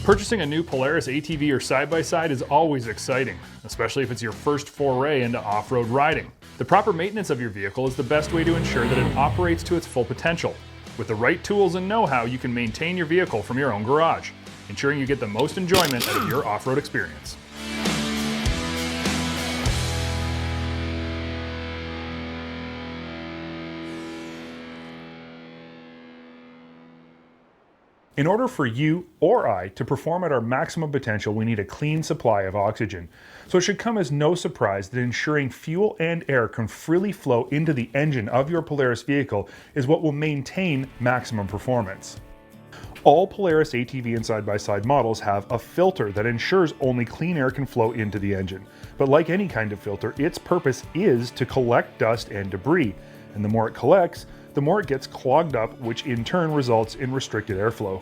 Purchasing a new Polaris ATV or side-by-side is always exciting, especially if it's your first foray into off-road riding. The proper maintenance of your vehicle is the best way to ensure that it operates to its full potential. With the right tools and know-how, you can maintain your vehicle from your own garage, ensuring you get the most enjoyment out of your off-road experience. In order for you or I to perform at our maximum potential, we need a clean supply of oxygen. So it should come as no surprise that ensuring fuel and air can freely flow into the engine of your Polaris vehicle is what will maintain maximum performance. All Polaris ATV and side-by-side models have a filter that ensures only clean air can flow into the engine. But like any kind of filter, its purpose is to collect dust and debris. And the more it collects, the more it gets clogged up, which in turn results in restricted airflow.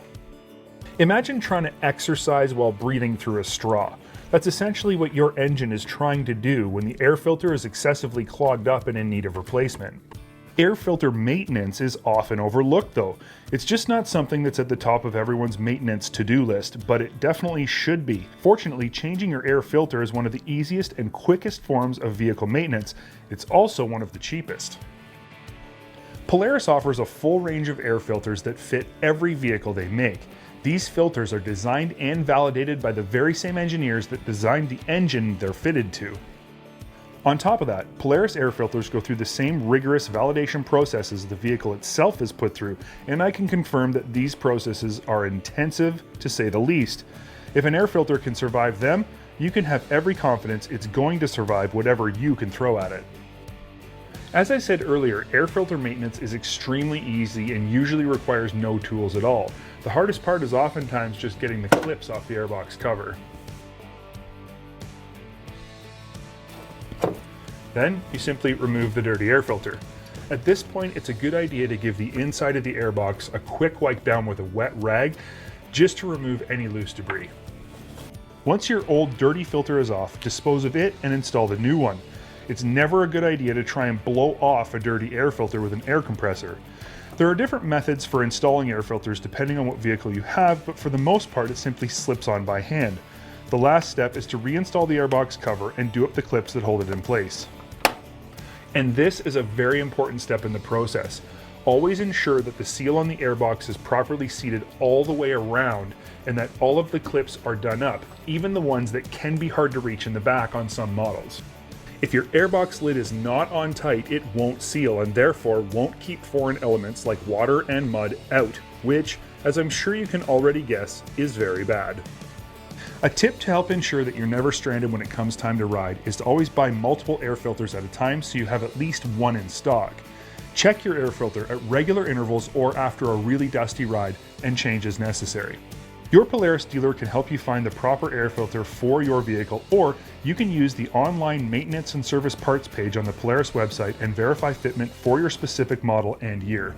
Imagine trying to exercise while breathing through a straw. That's essentially what your engine is trying to do when the air filter is excessively clogged up and in need of replacement. Air filter maintenance is often overlooked though. It's just not something that's at the top of everyone's maintenance to-do list, but it definitely should be. Fortunately, changing your air filter is one of the easiest and quickest forms of vehicle maintenance. It's also one of the cheapest. Polaris offers a full range of air filters that fit every vehicle they make. These filters are designed and validated by the very same engineers that designed the engine they're fitted to. On top of that, Polaris air filters go through the same rigorous validation processes the vehicle itself is put through, and I can confirm that these processes are intensive to say the least. If an air filter can survive them, you can have every confidence it's going to survive whatever you can throw at it. As I said earlier, air filter maintenance is extremely easy and usually requires no tools at all. The hardest part is oftentimes just getting the clips off the airbox cover. Then you simply remove the dirty air filter. At this point, it's a good idea to give the inside of the airbox a quick wipe down with a wet rag just to remove any loose debris. Once your old dirty filter is off, dispose of it and install the new one. It's never a good idea to try and blow off a dirty air filter with an air compressor. There are different methods for installing air filters depending on what vehicle you have, but for the most part it simply slips on by hand. The last step is to reinstall the airbox cover and do up the clips that hold it in place. And this is a very important step in the process. Always ensure that the seal on the airbox is properly seated all the way around and that all of the clips are done up, even the ones that can be hard to reach in the back on some models. If your airbox lid is not on tight, it won't seal and therefore won't keep foreign elements like water and mud out, which, as I'm sure you can already guess, is very bad. A tip to help ensure that you're never stranded when it comes time to ride is to always buy multiple air filters at a time so you have at least one in stock. Check your air filter at regular intervals or after a really dusty ride and change as necessary. Your Polaris dealer can help you find the proper air filter for your vehicle, or you can use the online maintenance and service parts page on the Polaris website and verify fitment for your specific model and year.